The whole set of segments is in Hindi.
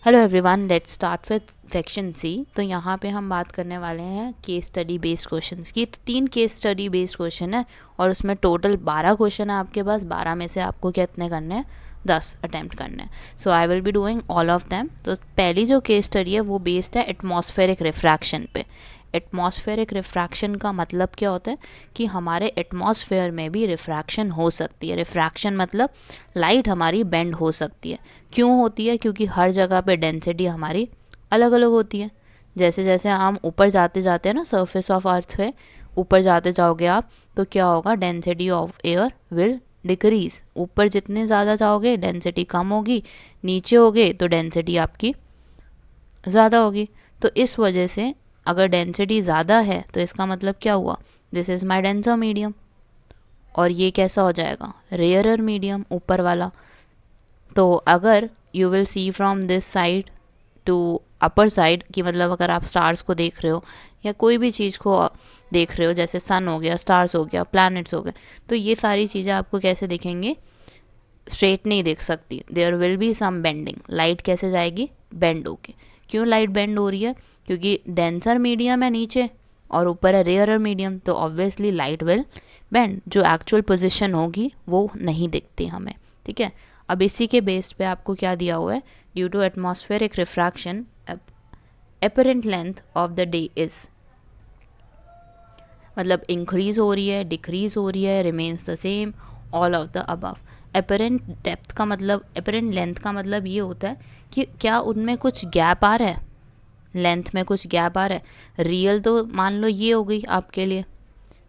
Hello everyone, let's start with section C. तो यहाँ पे हम बात करने वाले हैं केस स्टडी बेस्ड क्वेश्चंस की। तो 3 केस स्टडी बेस्ड क्वेश्चन है और उसमें टोटल 12 क्वेश्चन है आपके पास। 12 में से आपको कितने करने हैं? 10 अटैम्प्ट करने हैं। So I will be doing all of them. तो पहली जो केस स्टडी है वो बेस्ड है एटमॉस्फेरिक रिफ्रैक्शन पे। एटमॉस्फेरिक रिफ्रैक्शन का मतलब क्या होता है कि हमारे एटमॉस्फेयर में भी रिफ्रैक्शन हो सकती है। रिफ्रैक्शन मतलब लाइट हमारी बेंड हो सकती है। क्यों होती है? क्योंकि हर जगह पे डेंसिटी हमारी अलग अलग होती है। जैसे जैसे हम ऊपर जाते जाते हैं ना, सरफेस ऑफ अर्थ पे ऊपर जाते जाओगे आप, तो क्या होगा? Density of air will decrease. ऊपर जितने ज़्यादा जाओगे डेंसिटी कम होगी, नीचे होगे तो डेंसिटी आपकी ज़्यादा होगी। तो इस वजह से अगर डेंसिटी ज़्यादा है तो इसका मतलब क्या हुआ? This is my denser medium. और ये कैसा हो जाएगा? रेयरर मीडियम, ऊपर वाला। तो अगर you will see from this side to upper side, कि मतलब अगर आप स्टार्स को देख रहे हो या कोई भी चीज़ को देख रहे हो, जैसे सन हो गया, स्टार्स हो गया, प्लैनेट्स हो गए, तो ये सारी चीज़ें आपको कैसे दिखेंगे? स्ट्रेट नहीं दिख सकती। There will be some bending. Light कैसे जाएगी? बेंड होके। क्यों लाइट बेंड हो रही है? क्योंकि डेंसर मीडियम है नीचे और ऊपर है रेयरर मीडियम, तो ऑब्वियसली लाइट विल बेंड। जो एक्चुअल पोजिशन होगी वो नहीं दिखती हमें। ठीक है, अब इसी के बेस्ड पे आपको क्या दिया हुआ है? Due to atmospheric refraction apparent length of the day is, मतलब इंक्रीज हो रही है, डिक्रीज हो रही है, remains the same, all of the above. Apparent depth का मतलब, एपरेंट लेंथ का मतलब ये होता है कि क्या उनमें कुछ गैप आ रहा है, लेंथ में कुछ गैप आ रहा है। रियल तो मान लो ये हो गई आपके लिए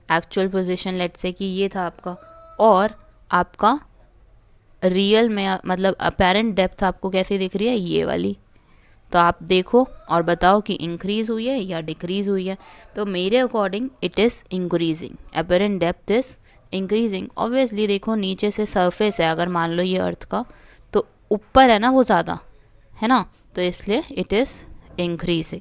एक्चुअल पोजीशन, लेट्स से कि ये था आपका, और आपका रियल में मतलब अपेरेंट डेप्थ आपको कैसी दिख रही है? ये वाली। तो आप देखो और बताओ कि इंक्रीज हुई है या डिक्रीज हुई है। तो मेरे according it is increasing. Apparent depth is increasing. Obviously देखो, नीचे से सरफेस है, अगर मान लो ये अर्थ का, तो ऊपर है ना वो ज़्यादा, है ना, तो इसलिए it is increasing.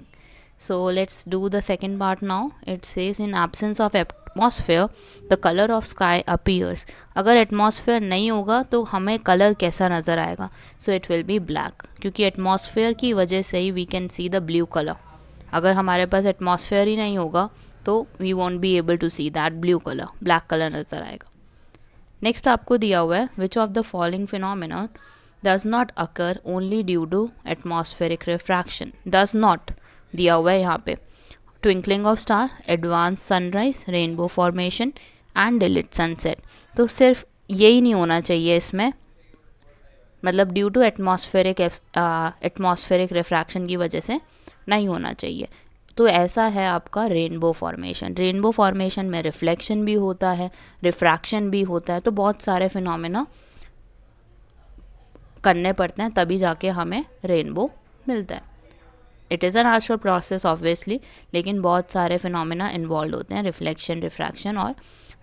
So let's do the second part now. It says in absence of atmosphere the color of sky appears. अगर एटमॉस्फेयर नहीं होगा तो हमें कलर कैसा नज़र आएगा? So it will be black, क्योंकि एटमॉस्फेयर की वजह से ही we can see the blue colour. अगर हमारे पास एटमॉस्फेयर ही नहीं होगा तो we won't be able to see that blue colour, black colour नज़र आएगा। नेक्स्ट आपको दिया हुआ है which of the following phenomena does not occur only due to atmospheric refraction. Does not दिया हुआ है यहाँ पे। Twinkling of star, advance sunrise, rainbow formation and delete sunset. तो सिर्फ यही नहीं होना चाहिए इसमें, मतलब ड्यू टू एटमॉस्फेरिक रिफ्रैक्शन की वजह से नहीं होना चाहिए। तो ऐसा है आपका रेनबो फॉर्मेशन। रेनबो फॉर्मेशन में रिफ्लेक्शन भी होता है, रिफ्रैक्शन भी होता है, तो बहुत सारे फिनोमेना करने पड़ते हैं तभी जाके हमें रेनबो मिलता है। It is a natural process obviously, लेकिन बहुत सारे फिनोमेना इन्वॉल्व होते हैं, रिफ्लेक्शन, रिफ्रैक्शन और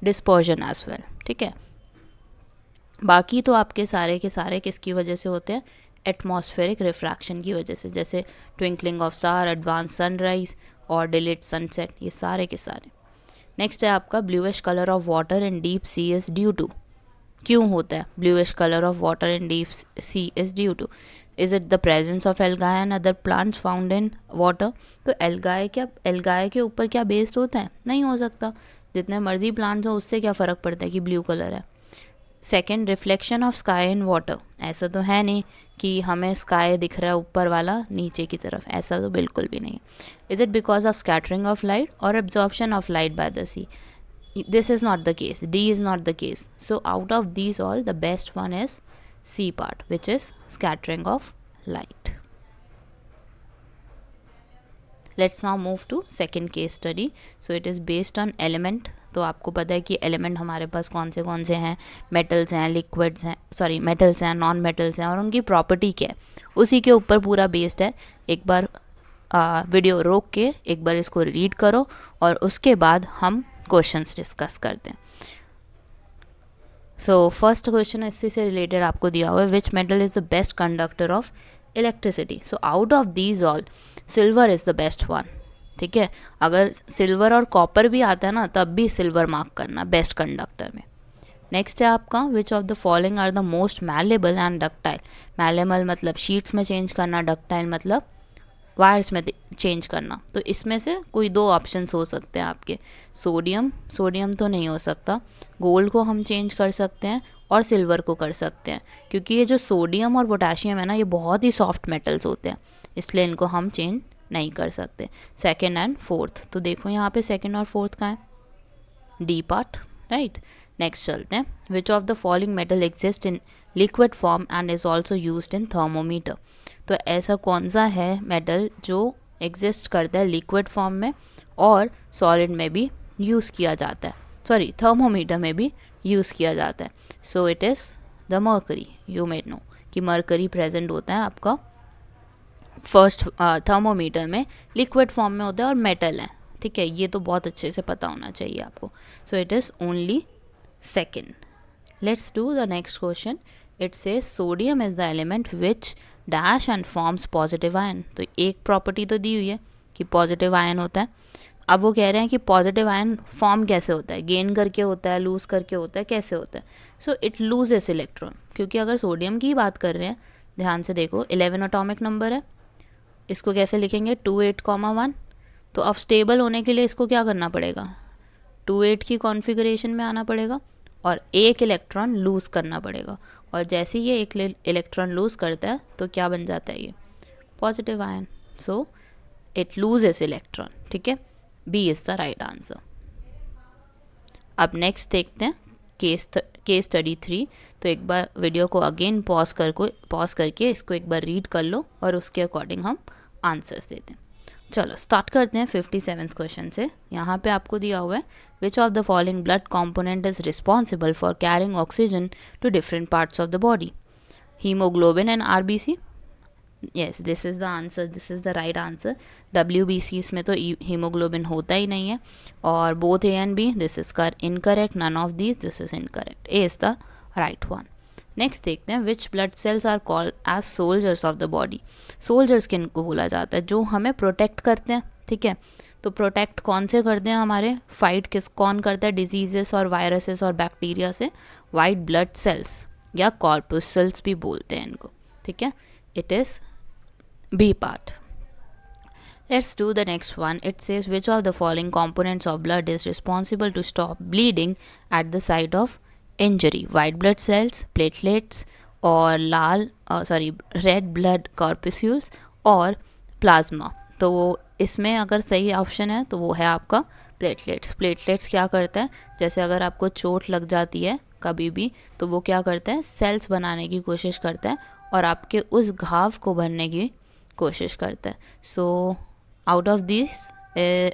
डिस्पर्जन एज वेल। ठीक है, बाकी तो आपके सारे के सारे किसकी वजह से होते हैं? एटमॉस्फेरिक रिफ्रैक्शन की वजह से, जैसे twinkling of star, advance sunrise और डिलीट सनसेट, ये सारे के सारे। नेक्स्ट है आपका bluish colour of water in deep sea is due to. क्यों होता है bluish colour of water in deep sea is due to? Is it the presence of algae and other plants found in water? तो एल्गाई के ऊपर क्या बेस्ड होता है? नहीं हो सकता। जितने मर्जी प्लांट्स हो उससे क्या फ़र्क पड़ता है कि ब्लू कलर है। Second, reflection of sky in water. ऐसा तो है नहीं कि हमें स्काई दिख रहा है ऊपर वाला नीचे की तरफ, ऐसा तो बिल्कुल भी नहीं। Is it because of scattering of light और absorption of light by the sea? This is not the case. D is not the case. So out of these all, the best one is C part, which is scattering of light. Let's now move to second case study. So it is based on element. तो आपको पता है कि एलिमेंट हमारे पास कौन से हैं? मेटल्स हैं, लिक्विड्स हैं, सॉरी मेटल्स हैं, नॉन मेटल्स हैं, और उनकी प्रॉपर्टी क्या है, उसी के ऊपर पूरा बेस्ड है। एक बार वीडियो रोक के एक बार इसको रीड करो और उसके बाद हम क्वेश्चंस डिस्कस करते हैं। सो फर्स्ट क्वेश्चन इसी से रिलेटेड आपको दिया हुआ है, which metal is the best conductor of electricity? So out of these all silver is the best one. ठीक है, अगर सिल्वर और कॉपर भी आता है ना तब भी सिल्वर मार्क करना बेस्ट कंडक्टर में। नेक्स्ट है आपका which of the following are the most malleable and ductile. Malleable मतलब शीट्स में चेंज करना, डक्टाइल मतलब वायर्स में चेंज करना। तो इसमें से कोई दो ऑप्शंस हो सकते हैं आपके। सोडियम तो नहीं हो सकता, गोल्ड को हम चेंज कर सकते हैं और सिल्वर को कर सकते हैं, क्योंकि ये जो सोडियम और पोटेशियम है ना, ये बहुत ही सॉफ्ट मेटल्स होते हैं, इसलिए इनको हम चेंज नहीं कर सकते। सेकेंड एंड फोर्थ, तो देखो यहाँ पे सेकेंड और फोर्थ का है, डी पार्ट, राइट। नेक्स्ट चलते हैं, विच of the following metal exist in liquid form and is also used in thermometer. तो ऐसा कौन सा है मेटल जो एग्जिस्ट करता है लिक्विड फॉर्म में और सॉलिड में भी यूज़ किया जाता है, सॉरी थर्मोमीटर में भी यूज़ किया जाता है। So it is the mercury. You may know कि मर्करी प्रेजेंट होता है आपका फर्स्ट थर्मोमीटर में, लिक्विड फॉर्म में होता है और मेटल है, ठीक है, ये तो बहुत अच्छे से पता होना चाहिए आपको। सो it is only second. Let's do the next question. It says sodium is the element which dash and forms positive ion. तो एक प्रॉपर्टी तो दी हुई है कि पॉजिटिव आयन होता है। अब वो कह रहे हैं कि पॉजिटिव आयन फॉर्म कैसे होता है, गेन करके होता है, लूज़ करके होता है, कैसे होता है। सो इट लूजेस इलेक्ट्रॉन, क्योंकि अगर सोडियम की बात कर रहे हैं, ध्यान से देखो 11 एटॉमिक नंबर है, इसको कैसे लिखेंगे 28,1। तो अब स्टेबल होने के लिए इसको क्या करना पड़ेगा, 28 की कॉन्फ़िगरेशन में आना पड़ेगा और एक इलेक्ट्रॉन लूज़ करना पड़ेगा, और जैसे ही ये एक इलेक्ट्रॉन लूज़ करता है तो क्या बन जाता है, ये positive ion. So it loses electron, ठीक है, B is the right answer. अब नेक्स्ट देखते हैं केस स्टडी 3। तो एक बार वीडियो को अगेन पॉज करके इसको एक बार रीड कर लो और उसके अकॉर्डिंग हम आंसर्स देते हैं। चलो स्टार्ट करते हैं 57th क्वेश्चन से। यहाँ पे आपको दिया हुआ है which of the following blood component is responsible for carrying oxygen to different parts of the body, haemoglobin and RBC. Yes, this is the answer, this is the right answer. WBC इसमें तो हीमोग्लोबिन होता ही नहीं है, और both A and B, this is incorrect, none of these, this is incorrect, A is the right one. Next देखते हैं which blood cells are called as soldiers of the body. Soldiers किन को बोला जाता है, जो हमें प्रोटेक्ट करते हैं, ठीक है। तो प्रोटेक्ट कौन से करते हैं, हमारे फाइट कौन करता है डिजीजेस और वायरसेस और बैक्टीरिया से, वाइट ब्लड सेल्स या कॉर्पुसल्स भी बोलते हैं इनको, ठीक है। It is B part. Let's do the next one. It says which of the following components of blood is responsible to stop bleeding at the site of injury, white blood cells, platelets, और red blood corpuscles और प्लाज्मा। तो इसमें अगर सही ऑप्शन है तो वो है आपका प्लेटलेट्स। प्लेटलेट्स क्या करता है, जैसे अगर आपको चोट लग जाती है कभी भी, तो वो क्या करता है, सेल्स बनाने की कोशिश करता है और आपके उस घाव को भरने की कोशिश करता है। So out of this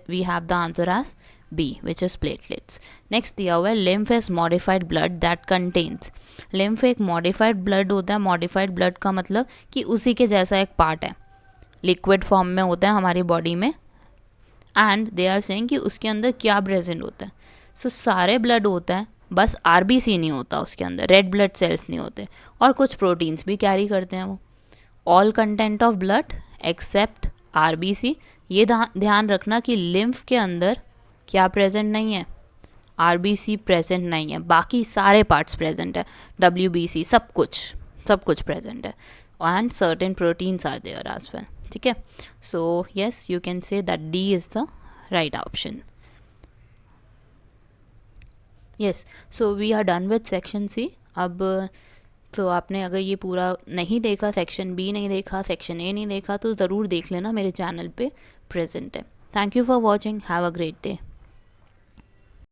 we have the answer as B which is platelets. Next दिया हुआ है lymph is modified blood that contains. Lymph एक मॉडिफाइड ब्लड होता है। मॉडिफाइड ब्लड का मतलब कि उसी के जैसा एक पार्ट है, लिक्विड फॉर्म में होता है हमारी बॉडी में, एंड दे आर सेइंग कि उसके अंदर क्या प्रेजेंट होता है। सो सारे ब्लड होता है, बस RBC नहीं होता उसके अंदर, रेड ब्लड सेल्स नहीं होते, और कुछ प्रोटीन्स भी कैरी करते हैं वो। All content of blood except RBC। ये ध्यान रखना कि लिम्फ के अंदर क्या प्रेजेंट नहीं है, RBC प्रेजेंट नहीं है, बाकी सारे पार्ट्स प्रेजेंट है, WBC सब कुछ प्रेजेंट है, and certain proteins are there as well, ठीक है। So yes, you can say that D is the right option. Yes, so we are done with section C। अब तो आपने अगर ये पूरा नहीं देखा, सेक्शन B नहीं देखा, सेक्शन A नहीं देखा, तो ज़रूर देख लेना, मेरे चैनल पे प्रेजेंट है। Thank you for watching, have a great day.